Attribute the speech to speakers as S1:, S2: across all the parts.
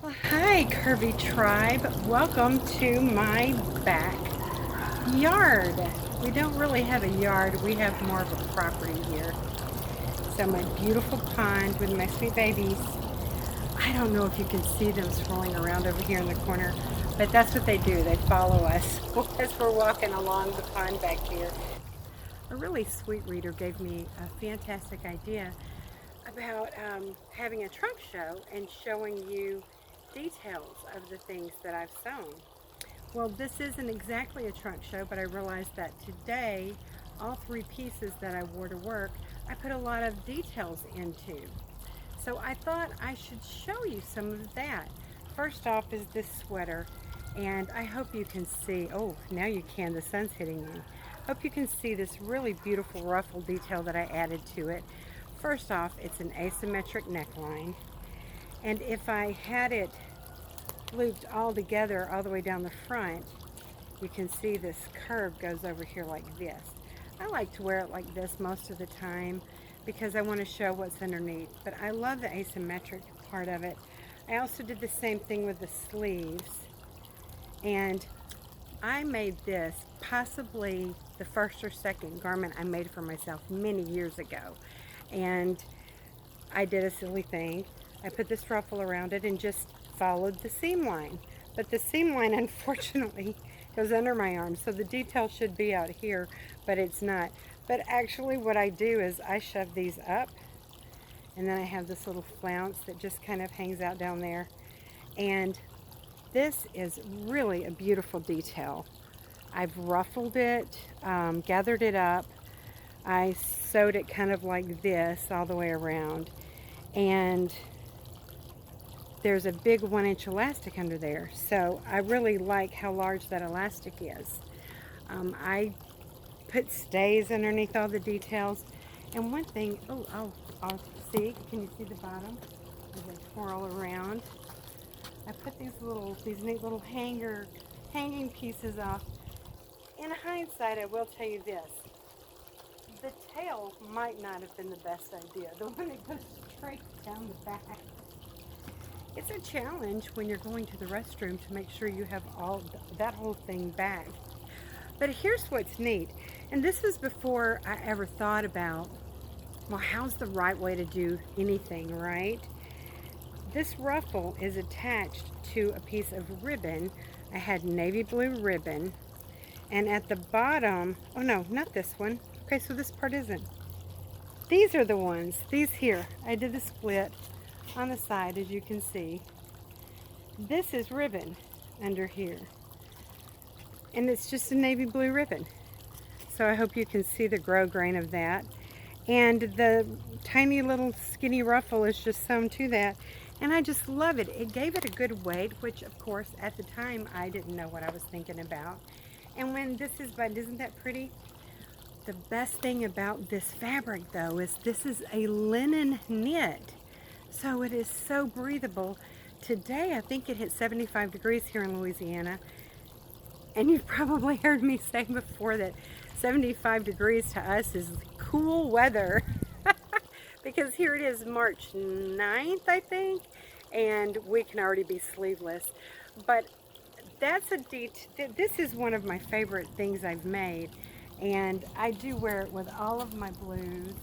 S1: Well, hi, Curvy Tribe. Welcome to my backyard. We don't really have a yard, we have more of a property here. So, my beautiful pond with my sweet babies. I don't know if you can see them swirling around over here in the corner, but that's what they do. They follow us as we're walking along the pond back here. A really sweet reader gave me a fantastic idea about having a trunk show and showing you details of the things that I've sewn. Well, this isn't exactly a trunk show, but I realized that today, all three pieces that I wore to work, I put a lot of details into. So I thought I should show you some of that. First off is this sweater, and I hope you can see, oh, now you can, the sun's hitting me. Hope you can see this really beautiful ruffle detail that I added to it. First off, it's an asymmetric neckline, and if I had it looped all together all the way down the front, you can see this curve goes over here like this. I like to wear it like this most of the time because I want to show what's underneath, but I love the asymmetric part of it. I also did the same thing with the sleeves, and I made this possibly the first or second garment I made for myself many years ago. And I did a silly thing. I put this ruffle around it and just followed the seam line. But the seam line, unfortunately, goes under my arm. So the detail should be out here, but it's not. But actually what I do is I shove these up, and then I have this little flounce that just kind of hangs out down there. And this is really a beautiful detail. I've ruffled it, gathered it up. I sewed it kind of like this all the way around, and there's a big 1-inch elastic under there, so I really like how large that elastic is. I put stays underneath all the details, and one thing, I'll see, can you see the bottom as I twirl around? I put these neat little hanging pieces off. In hindsight, I will tell you this. The tail might not have been the best idea, the one that goes straight down the back. It's a challenge when you're going to the restroom to make sure you have that whole thing back. But here's what's neat, and this was before I ever thought about, well, how's the right way to do anything, right? This ruffle is attached to a piece of ribbon. I had navy blue ribbon, and at the bottom, oh no, not this one. Okay, so this part isn't. These are the ones, these here. I did the split on the side, as you can see. This is ribbon under here. And it's just a navy blue ribbon. So I hope you can see the grain of that. And the tiny little skinny ruffle is just sewn to that. And I just love it. It gave it a good weight, which of course at the time I didn't know what I was thinking about. And when this is, but isn't that pretty? The best thing about this fabric though is this is a linen knit. So it is so breathable. Today I think it hit 75 degrees here in Louisiana. And you've probably heard me say before that 75 degrees to us is cool weather. Because here it is March 9th, I think, and we can already be sleeveless. But that's this is one of my favorite things I've made. And I do wear it with all of my blues.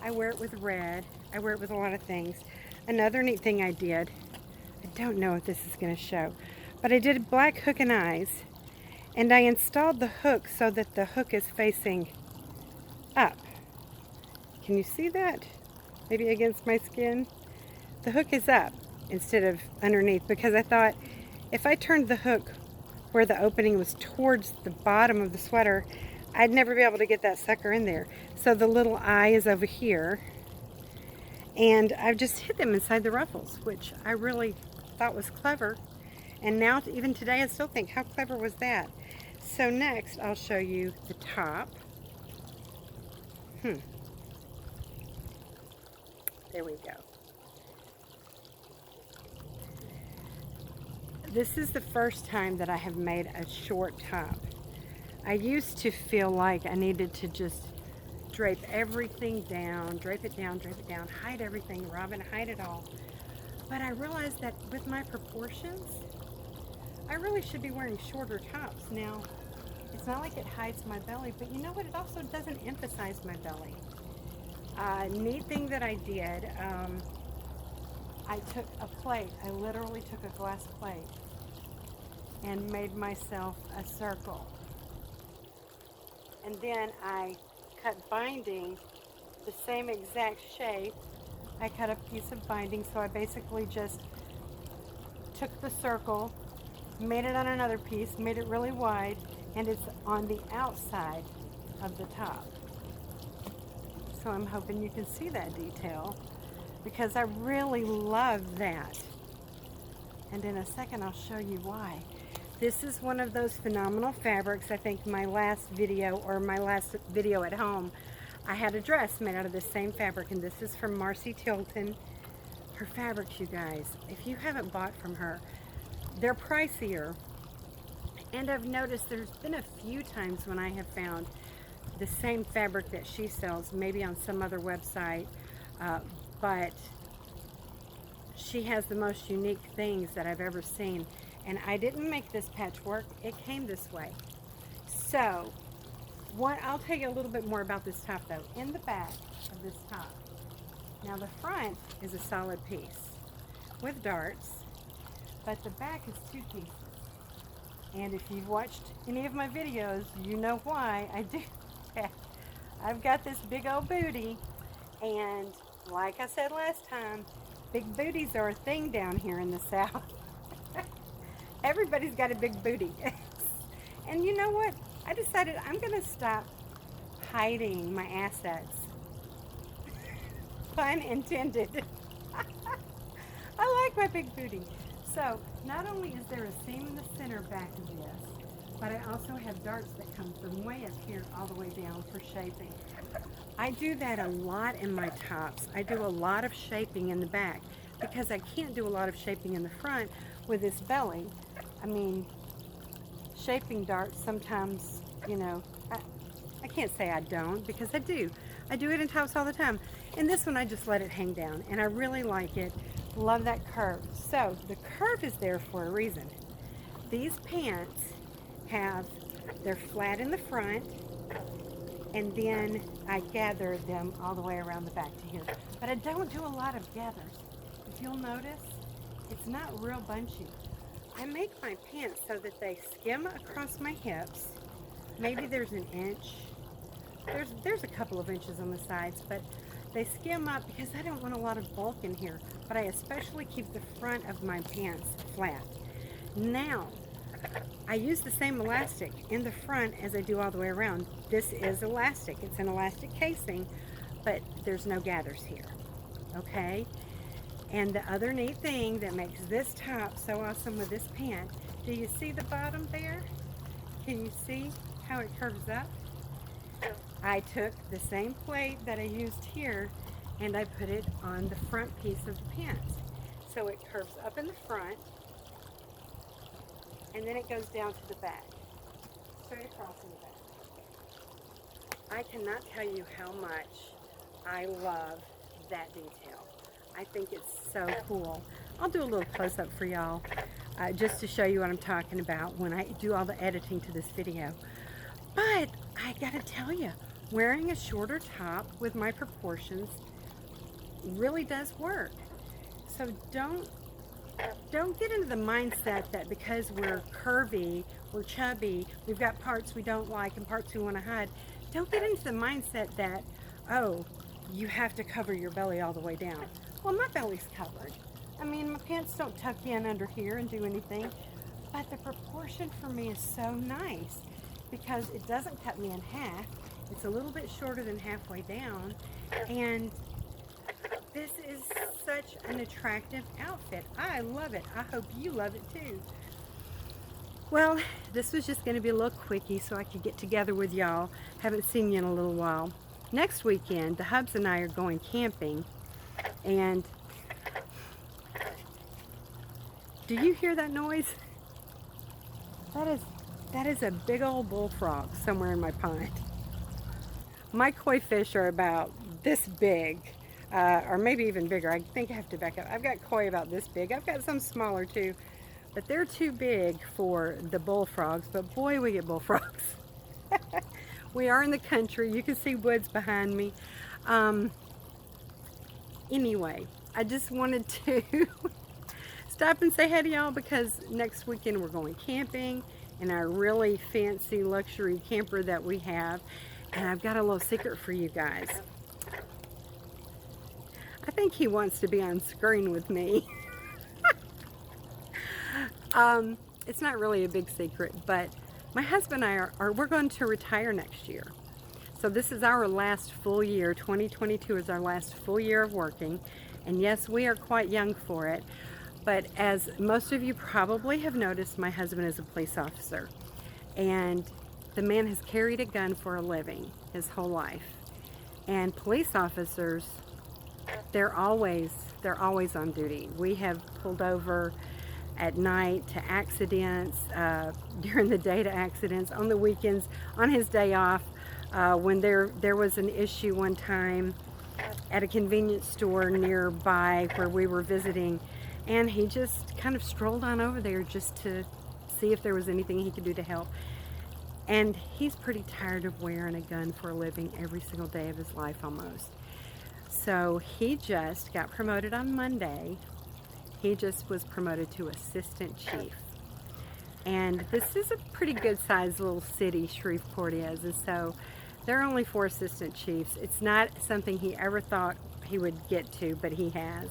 S1: I wear it with red. I wear it with a lot of things. Another neat thing I did, I don't know if this is going to show, but I did black hook and eyes, and I installed the hook so that the hook is facing up. Can you see that? Maybe against my skin? The hook is up instead of underneath, because I thought if I turned the hook where the opening was towards the bottom of the sweater, I'd never be able to get that sucker in there. So the little eye is over here, and I've just hid them inside the ruffles, which I really thought was clever. And now, even today, I still think, how clever was that? So next, I'll show you the top. There we go. This is the first time that I have made a short top. I used to feel like I needed to just drape everything down, drape it down, hide everything, Robin, hide it all. But I realized that with my proportions, I really should be wearing shorter tops. Now, it's not like it hides my belly, but you know what? It also doesn't emphasize my belly. Neat thing that I did, I took a plate. I literally took a glass plate and made myself a circle. And then I cut binding the same exact shape. I cut a piece of binding, so I basically just took the circle, made it on another piece, made it really wide, and it's on the outside of the top. So I'm hoping you can see that detail because I really love that. And in a second I'll show you why. This is one of those phenomenal fabrics. I think my last video at home, I had a dress made out of this same fabric, and this is from Marcy Tilton. Her fabrics, you guys, if you haven't bought from her, they're pricier. And I've noticed there's been a few times when I have found the same fabric that she sells, maybe on some other website, but she has the most unique things that I've ever seen. And I didn't make this patchwork, it came this way. So, I'll tell you a little bit more about this top though. In the back of this top, now the front is a solid piece with darts, but the back is two pieces. And if you've watched any of my videos, you know why I do that. I've got this big old booty, and like I said last time, big booties are a thing down here in the South. Everybody's got a big booty. And you know what? I decided I'm going to stop hiding my assets. Pun intended. I like my big booty. So, not only is there a seam in the center back of this, but I also have darts that come from way up here all the way down for shaping. I do that a lot in my tops. I do a lot of shaping in the back because I can't do a lot of shaping in the front with this belly. I mean, shaping darts sometimes, you know, I can't say I don't because I do. I do it in tops all the time. And this one I just let it hang down and I really like it. Love that curve. So the curve is there for a reason. These pants they're flat in the front, and then I gather them all the way around the back to here. But I don't do a lot of gathers. If you'll notice, it's not real bunchy. I make my pants so that they skim across my hips. Maybe there's an inch. There's a couple of inches on the sides, but they skim up because I don't want a lot of bulk in here. But I especially keep the front of my pants flat. Now, I use the same elastic in the front as I do all the way around. This is elastic. It's an elastic casing, but there's no gathers here. Okay? And the other neat thing that makes this top so awesome with this pant, do you see the bottom there? Can you see how it curves up? I took the same plate that I used here and I put it on the front piece of the pants. So it curves up in the front and then it goes down to the back, straight across in the back. I cannot tell you how much I love that detail. I think it's so cool. I'll do a little close-up for y'all just to show you what I'm talking about when I do all the editing to this video. But I gotta tell you, wearing a shorter top with my proportions really does work. So don't get into the mindset that because we're curvy, we're chubby, we've got parts we don't like and parts we want to hide. Don't get into the mindset that, oh, you have to cover your belly all the way down. Well, my belly's covered. I mean, my pants don't tuck in under here and do anything, but the proportion for me is so nice because it doesn't cut me in half. It's a little bit shorter than halfway down, and this is such an attractive outfit. I love it. I hope you love it too. Well, this was just going to be a little quickie so I could get together with y'all. Haven't seen you in a little while. Next weekend, the hubs and I are going camping, and do you hear that noise? That is a big old bullfrog somewhere in my pond. My koi fish are about this big. or maybe even bigger. I think I have to back up. I've got koi about this big. I've got some smaller too, but they're too big for the bullfrogs, but boy, we get bullfrogs. We are in the country. You can see woods behind me. Anyway, I just wanted to stop and say hi to y'all because next weekend we're going camping in our really fancy luxury camper that we have. And I've got a little secret for you guys. I think he wants to be on screen with me. It's not really a big secret, but my husband and I we're going to retire next year. So this is our last full year. 2022 is our last full year of working. And yes, we are quite young for it. But as most of you probably have noticed, my husband is a police officer. And the man has carried a gun for a living his whole life. And police officers, they're always on duty. We have pulled over at night to accidents, during the day to accidents, on the weekends, on his day off. When there was an issue one time at a convenience store nearby where we were visiting, and he just kind of strolled on over there just to see if there was anything he could do to help. And he's pretty tired of wearing a gun for a living every single day of his life almost. So he just got promoted on Monday. He just was promoted to assistant chief. And this is a pretty good sized little city, Shreveport is, and so there are only 4 assistant chiefs. It's not something he ever thought he would get to, but he has.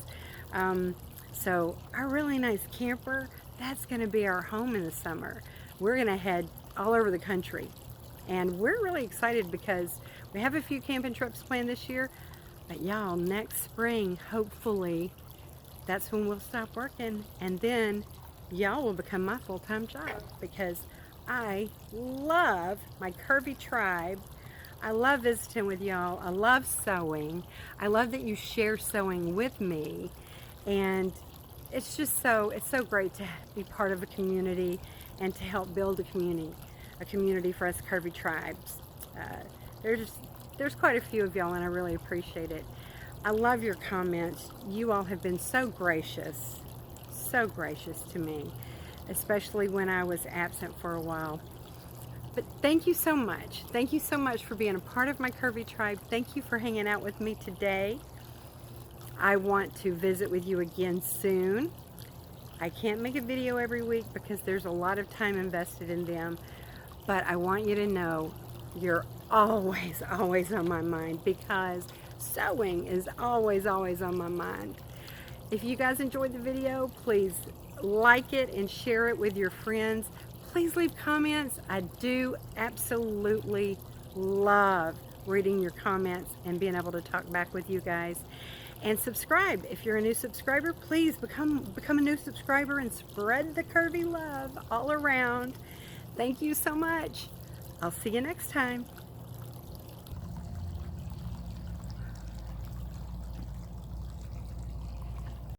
S1: So our really nice camper, that's going to be our home in the summer. We're going to head all over the country. And we're really excited because we have a few camping trips planned this year. But y'all, next spring, hopefully, that's when we'll stop working. And then y'all will become my full-time job because I love my Curvy tribe. I love visiting with y'all. I love sewing. I love that you share sewing with me. And it's just it's so great to be part of a community and to help build a community for us Curvy tribes. There's quite a few of y'all and I really appreciate it. I love your comments. You all have been so gracious to me, especially when I was absent for a while. But thank you so much. Thank you so much for being a part of my Curvy tribe. Thank you for hanging out with me today. I want to visit with you again soon. I can't make a video every week because there's a lot of time invested in them, but I want you to know you're always on my mind because sewing is always on my mind. If you guys enjoyed the video, please like it and share it with your friends. Please leave comments. I do absolutely love reading your comments and being able to talk back with you guys. And subscribe. If you're a new subscriber, please become a new subscriber and spread the curvy love all around. Thank you so much. I'll see you next time.